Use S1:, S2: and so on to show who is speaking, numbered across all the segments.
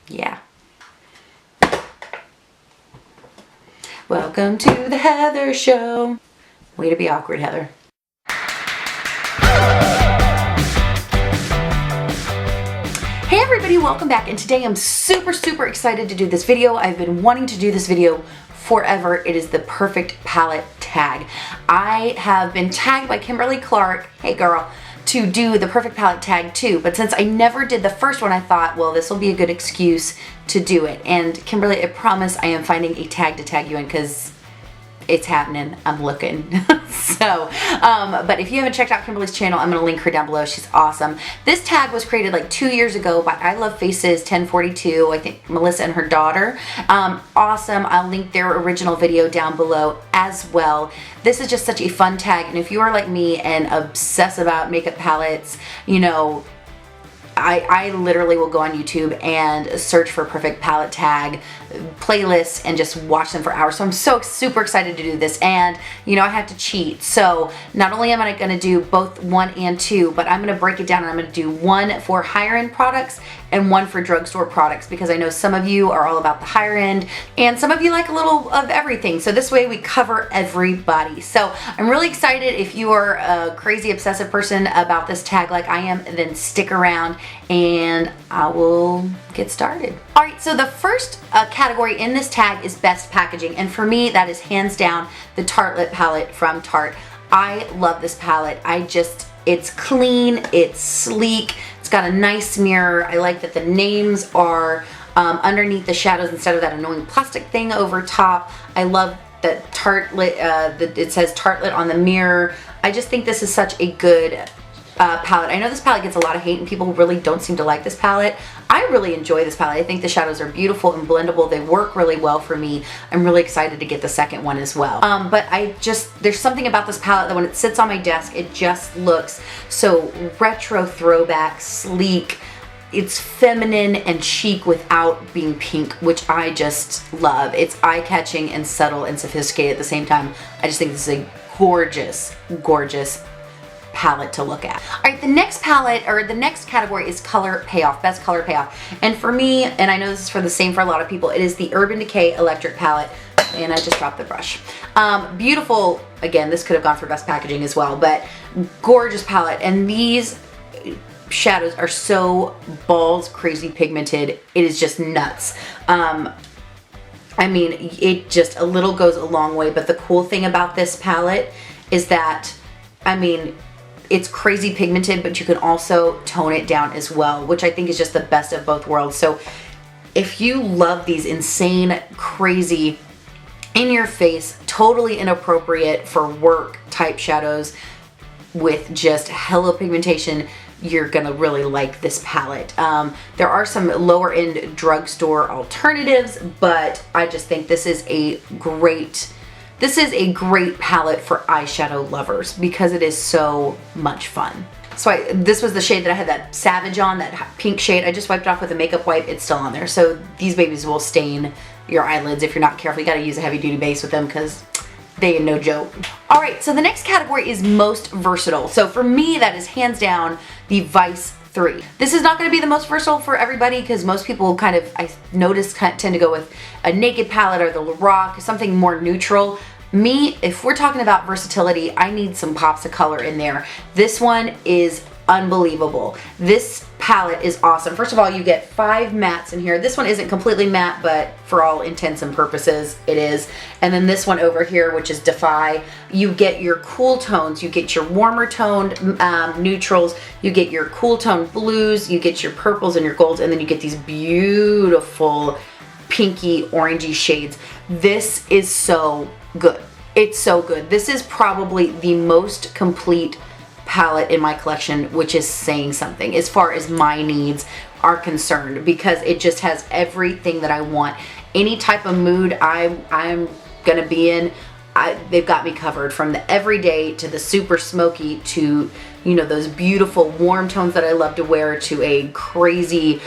S1: Yeah. Welcome to the Heather Show. Way to be awkward, Heather. Hey everybody, welcome back, and today I'm super excited to do this video. I've been wanting to do this video forever. It is the perfect palette tag. I have been tagged by Kimberly Clark, hey girl, to do the perfect palette tag too, but since I never did the first one, I thought, well, this will be a good excuse to do it. And Kimberly, I promise I am finding a tag to tag you in, because it's happening. I'm looking. But if you haven't checked out Kimberly's channel, I'm gonna link her down below. She's awesome. This tag was created like 2 years ago by I Love Faces 1042, I think Melissa and her daughter. Awesome. I'll link their original video down below as well. This is just such a fun tag, and if you are like me and obsess about makeup palettes, you know, I literally will go on YouTube and search for perfect palette tag playlists and just watch them for hours. So I'm super excited to do this, and you know, I have to cheat. So not only am I going to do both 1 and 2, but I'm going to break it down, and I'm going to do one for higher end products and one for drugstore products, because I know some of you are all about the higher end and some of you like a little of everything. So this way we cover everybody. So I'm really excited. If you are a crazy obsessive person about this tag like I am, then stick around and I will get started. All right, so the first category in this tag is best packaging, and for me that is hands down the Tartelette palette from Tarte. I love this palette. It's clean, it's sleek, it's got a nice mirror. I like that the names are underneath the shadows instead of that annoying plastic thing over top. I love that Tartelette, it says Tartelette on the mirror. I just think this is such a good palette. I know this palette gets a lot of hate and people really don't seem to like this palette. I really enjoy this palette. I think the shadows are beautiful and blendable. They work really well for me. I'm really excited to get the second one as well. But there's something about this palette that when it sits on my desk, it just looks so retro, throwback, sleek. It's feminine and chic without being pink, which I just love. It's eye-catching and subtle and sophisticated at the same time. I just think this is a gorgeous palette to look at. All right, the next palette, or the next category, is color payoff, best color payoff. And for me, and I know this is for a lot of people, it is the Urban Decay Electric palette. And I just dropped the brush. Beautiful, again, this could have gone for best packaging as well, but gorgeous palette. And these shadows are so balls crazy pigmented. It is just nuts. I mean, it just, a little goes a long way, but the cool thing about this palette is that, I mean, it's crazy pigmented, but you can also tone it down as well, which I think is just the best of both worlds. So if you love these insane, crazy, in your face, totally inappropriate for work type shadows with just hella pigmentation, you're gonna really like this palette. There are some lower end drugstore alternatives, but I just think this is a great palette for eyeshadow lovers because it is so much fun. So this was the shade that I had that Savage on, that pink shade. I just wiped it off with a makeup wipe. It's still on there. So these babies will stain your eyelids if you're not careful. You gotta use a heavy duty base with them because they are no joke. All right, so the next category is most versatile. So for me, that is hands down the Vice 3. This is not going to be the most versatile for everybody because most people kind of, I notice, tend to go with a Naked palette or the Lorac, something more neutral. Me, if we're talking about versatility, I need some pops of color in there. This one is unbelievable. This palette is awesome. First of all, you get 5 mattes in here. This one isn't completely matte, but for all intents and purposes, it is. And then this one over here, which is Defy, you get your cool tones. You get your warmer toned neutrals. You get your cool toned blues. You get your purples and your golds. And then you get these beautiful pinky orangey shades. This is so good. It's so good. This is probably the most complete palette in my collection, which is saying something as far as my needs are concerned, because it just has everything that I want. Any type of mood I'm gonna be in, they've got me covered, from the everyday to the super smoky to, you know, those beautiful warm tones that I love to wear, to a crazy,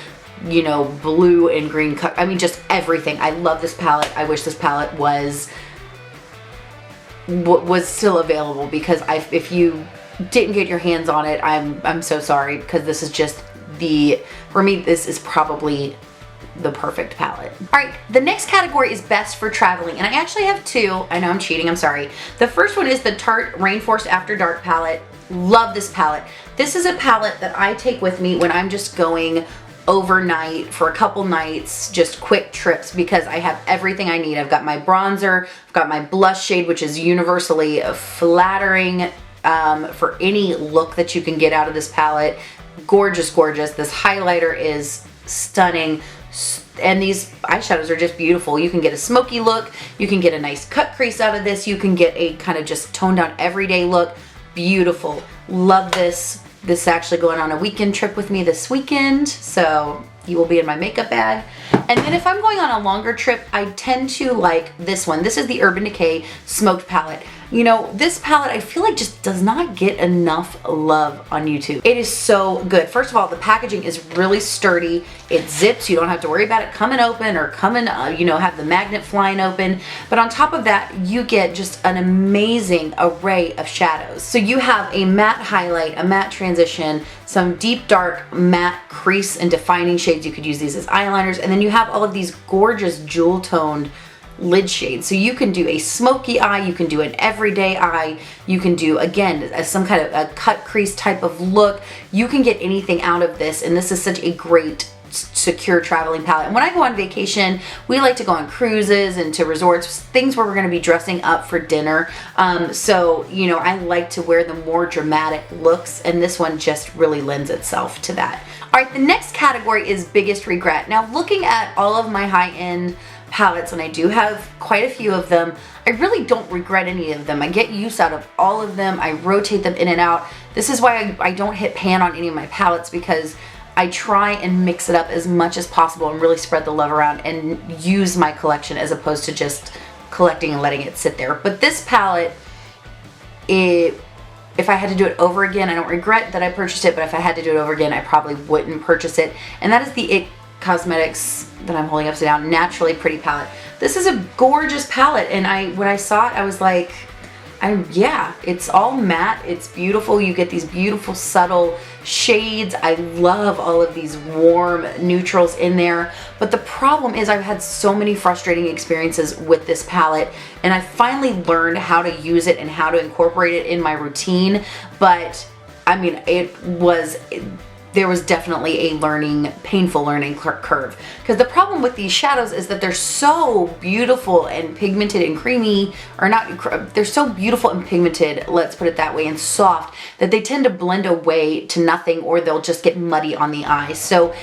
S1: you know, blue and green color. I mean, just everything. I love this palette. I wish this palette was still available, because if you didn't get your hands on it, I'm so sorry, because this is just for me, this is probably the perfect palette. All right, the next category is best for traveling, and I actually have two. I know I'm cheating, I'm sorry. The first one is the Tarte Rainforest After Dark palette. Love this palette. This is a palette that I take with me when I'm just going overnight for a couple nights, just quick trips, because I have everything I need. I've got my bronzer, I've got my blush shade, which is universally flattering for any look that you can get out of this palette. Gorgeous, gorgeous. This highlighter is stunning. And these eyeshadows are just beautiful. You can get a smoky look, you can get a nice cut crease out of this, you can get a kind of just toned down everyday look. Beautiful. Love this. This is actually going on a weekend trip with me this weekend, so you will be in my makeup bag. And then if I'm going on a longer trip, I tend to like this one. This is the Urban Decay Smoked Palette. You know, this palette I feel like just does not get enough love on YouTube. It is so good. First of all, the packaging is really sturdy. It zips. You don't have to worry about it coming open or coming, you know, have the magnet flying open. But on top of that, you get just an amazing array of shadows. So you have a matte highlight, a matte transition, some deep dark matte crease and defining shades. You could use these as eyeliners. And then you have all of these gorgeous jewel toned lid shades. So you can do a smoky eye, you can do an everyday eye, you can do, again, some kind of a cut crease type of look. You can get anything out of this, and this is such a great secure traveling palette. And when I go on vacation, we like to go on cruises and to resorts, things where we're going to be dressing up for dinner. So, you know, I like to wear the more dramatic looks, and this one just really lends itself to that. All right, the next category is biggest regret. Now, looking at all of my high-end palettes, and I do have quite a few of them, I really don't regret any of them. I get use out of all of them. I rotate them in and out. This is why I don't hit pan on any of my palettes, because I try and mix it up as much as possible and really spread the love around and use my collection as opposed to just collecting and letting it sit there. But this palette, if I had to do it over again, I don't regret that I purchased it, but if I had to do it over again, I probably wouldn't purchase it. And that is the It Cosmetics, that I'm holding upside down, Naturally Pretty palette. This is a gorgeous palette, and when I saw it, I was like, yeah, it's all matte, it's beautiful. You get these beautiful subtle shades. I love all of these warm neutrals in there. But the problem is I've had so many frustrating experiences with this palette, and I finally learned how to use it and how to incorporate it in my routine. But I mean, there was definitely a painful learning curve. Because the problem with these shadows is that they're so beautiful and pigmented and creamy, or not, they're so beautiful and pigmented, let's put it that way, and soft, that they tend to blend away to nothing, or they'll just get muddy on the eye. So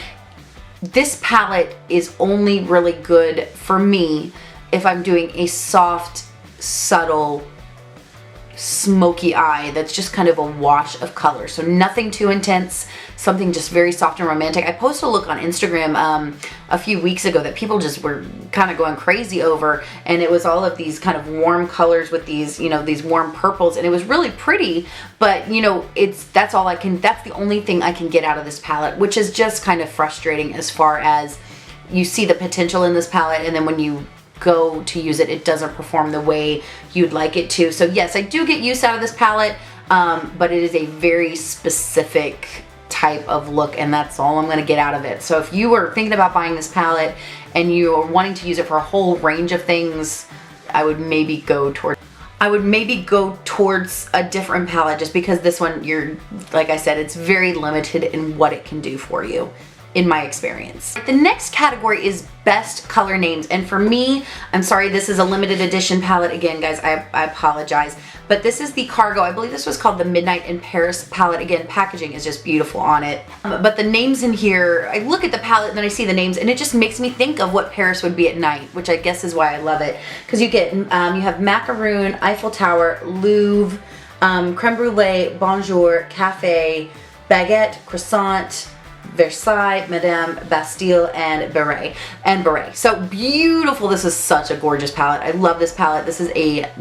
S1: this palette is only really good for me if I'm doing a soft, subtle, smoky eye that's just kind of a wash of color. So nothing too intense, something just very soft and romantic. I posted a look on Instagram a few weeks ago that people just were kind of going crazy over, and it was all of these kind of warm colors with these, you know, these warm purples, and it was really pretty, but you know, that's the only thing I can get out of this palette, which is just kind of frustrating as far as you see the potential in this palette, and then when you go to use it, it doesn't perform the way you'd like it to. So yes, I do get use out of this palette, but it is a very specific type of look, and that's all I'm going to get out of it. So if you were thinking about buying this palette and you are wanting to use it for a whole range of things, I would maybe go towards a different palette, just because this one, like I said, it's very limited in what it can do for you, in my experience. The next category is best color names, and for me, I'm sorry, this is a limited edition palette. Again, guys, I apologize, but this is the Cargo. I believe this was called the Midnight in Paris palette. Again, packaging is just beautiful on it. But the names in here, I look at the palette and then I see the names, and it just makes me think of what Paris would be at night, which I guess is why I love it. Because you get, you have Macaroon, Eiffel Tower, Louvre, Creme Brulee, Bonjour, Cafe, Baguette, Croissant, Versailles, Madame Bastille, and Beret. So beautiful. This is such a gorgeous palette. I love this palette. This is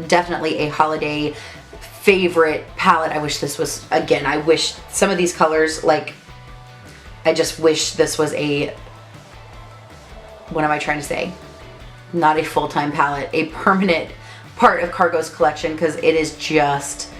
S1: definitely a holiday favorite palette. I wish this was, again, I wish some of these colors, like, I just wish this was what am I trying to say? Not a full-time palette, a permanent part of Cargo's collection, because it is just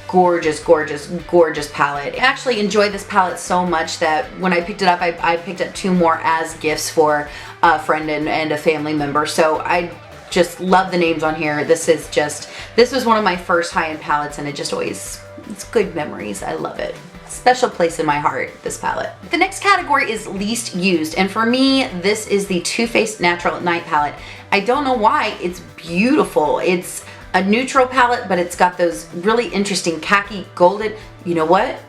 S1: gorgeous, gorgeous, gorgeous palette. I actually enjoyed this palette so much that when I picked it up, I picked up 2 more as gifts for a friend and a family member. So I just love the names on here. This was one of my first high-end palettes, and it's good memories. I love it. Special place in my heart, this palette. The next category is least used, and for me, this is the Too Faced Natural at Night palette. I don't know why, it's beautiful. It's a neutral palette, but it's got those really interesting khaki golden, you know what?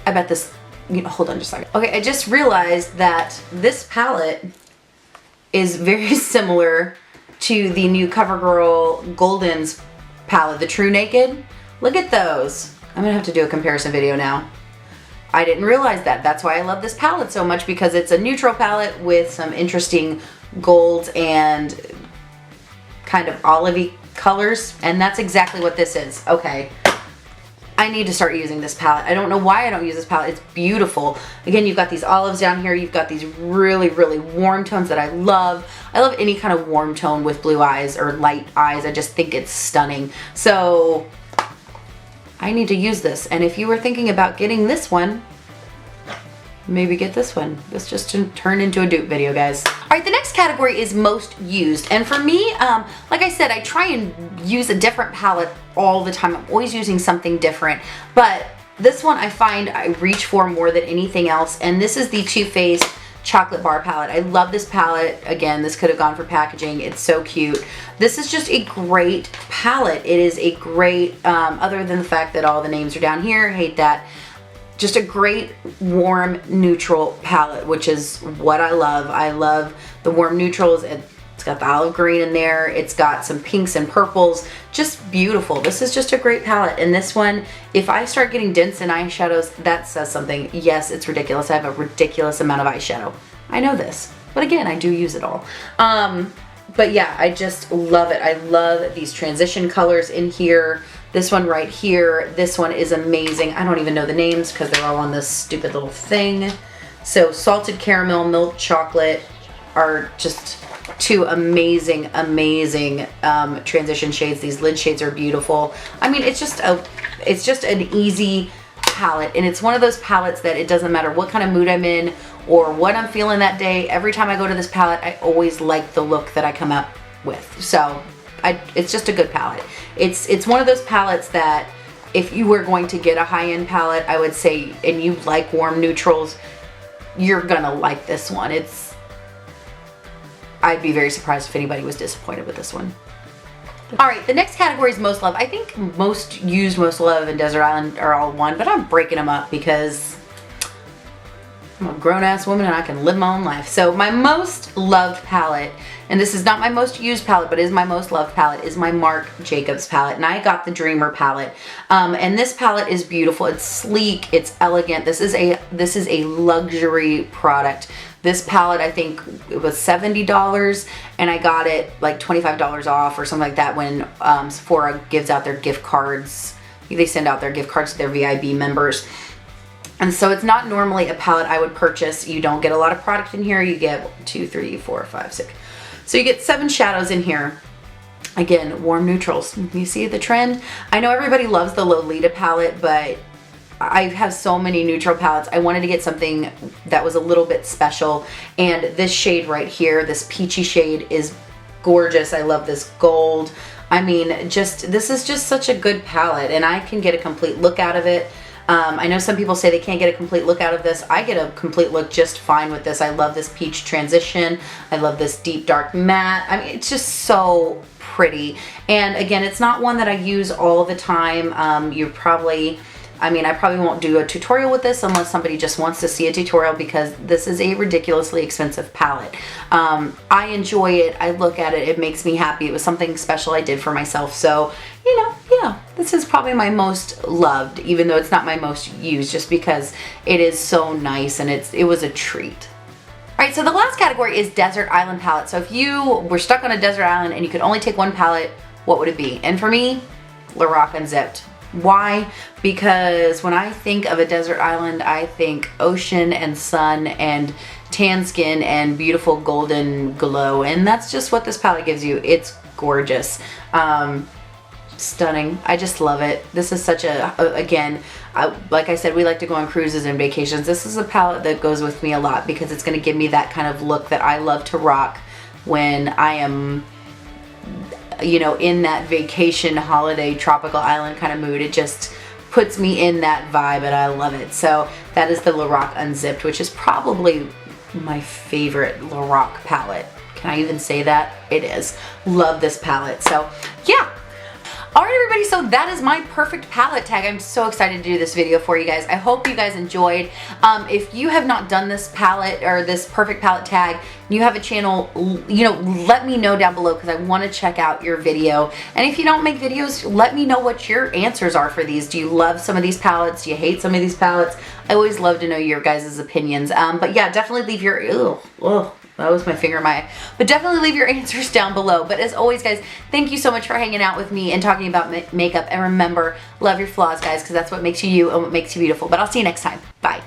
S1: I bet this, hold on just a second. Okay, I just realized that this palette is very similar to the new CoverGirl Golden's palette, the True Naked. Look at those. I'm gonna have to do a comparison video now. I didn't realize that. That's why I love this palette so much, because it's a neutral palette with some interesting golds and kind of olivey colors, and that's exactly what this is. Okay, I need to start using this palette. I don't know why I don't use this palette. It's beautiful. Again, you've got these olives down here. You've got these really, really warm tones that I love. I love any kind of warm tone with blue eyes or light eyes. I just think it's stunning. So I need to use this. And if you were thinking about getting this one, maybe get this one. This just turned into a dupe video, guys. All right, the next category is most used. And for me, like I said, I try and use a different palette all the time. I'm always using something different. But this one I find I reach for more than anything else. And this is the Too Faced Chocolate Bar palette. I love this palette. Again, this could have gone for packaging. It's so cute. This is just a great palette. It is a great, other than the fact that all the names are down here, hate that. Just a great warm neutral palette, which is what I love. I love the warm neutrals. It's got the olive green in there. It's got some pinks and purples. Just beautiful. This is just a great palette. And this one, if I start getting dents in eyeshadows, that says something. Yes, it's ridiculous. I have a ridiculous amount of eyeshadow. I know this, but again, I do use it all. But yeah, I just love it. I love these transition colors in here. This one right here, this one is amazing. I don't even know the names because they're all on this stupid little thing. So salted caramel, milk chocolate are just 2 amazing, amazing transition shades. These lid shades are beautiful. I mean, it's just an easy palette, and it's one of those palettes that it doesn't matter what kind of mood I'm in or what I'm feeling that day. Every time I go to this palette, I always like the look that I come up with. So it's just a good palette. It's one of those palettes that if you were going to get a high-end palette, I would say, and you like warm neutrals, you're gonna like this one. I'd be very surprised if anybody was disappointed with this one. All right, the next category is most loved. I think most used, most loved, and Desert Island are all one, but I'm breaking them up because I'm a grown-ass woman and I can live my own life. So my most loved palette, and this is not my most used palette, but is my most loved palette, is my Marc Jacobs palette. And I got the Dreamer palette. And this palette is beautiful. It's sleek, it's elegant. This is a luxury product. This palette, I think it was $70, and I got it like $25 off or something like that when Sephora gives out their gift cards. They send out their gift cards to their VIB members. And so it's not normally a palette I would purchase. You don't get a lot of product in here. You get 2, 3, 4, 5, 6. So you get 7 shadows in here. Again, warm neutrals. You see the trend? I know everybody loves the Lolita palette, but I have so many neutral palettes. I wanted to get something that was a little bit special. And this shade right here, this peachy shade, is gorgeous. I love this gold. I mean, this is just such a good palette, and I can get a complete look out of it. I know some people say they can't get a complete look out of this. I get a complete look just fine with this. I love this peach transition. I love this deep dark matte. I mean, it's just so pretty. And again, it's not one that I use all the time. I probably won't do a tutorial with this unless somebody just wants to see a tutorial, because this is a ridiculously expensive palette. I enjoy it. I look at it. It makes me happy. It was something special I did for myself. So, you know, yeah, this is probably my most loved, even though it's not my most used, just because it is so nice and it was a treat. All right, so the last category is Desert Island palette. So if you were stuck on a desert island and you could only take one palette, what would it be? And for me, Lorac Unzipped. Why? Because when I think of a desert island, I think ocean and sun and tan skin and beautiful golden glow, and that's just what this palette gives you. It's gorgeous. stunning. I just love it. This is such again, like I said, we like to go on cruises and vacations. This is a palette that goes with me a lot because it's going to give me that kind of look that I love to rock when I am, you know, in that vacation, holiday, tropical island kind of mood. It just puts me in that vibe and I love it. So that is the Lorac Unzipped, which is probably my favorite Lorac palette. Can I even say that? It is. Love this palette. So yeah. Alright everybody, so that is my perfect palette tag. I'm so excited to do this video for you guys. I hope you guys enjoyed. If you have not done this palette or this perfect palette tag, you have a channel, you know, let me know down below because I want to check out your video. And if you don't make videos, let me know what your answers are for these. Do you love some of these palettes? Do you hate some of these palettes? I always love to know your guys' opinions. But yeah, definitely leave your, that was my finger in my eye. But definitely leave your answers down below. But as always, guys, thank you so much for hanging out with me and talking about makeup. And remember, love your flaws, guys, because that's what makes you you and what makes you beautiful. But I'll see you next time. Bye.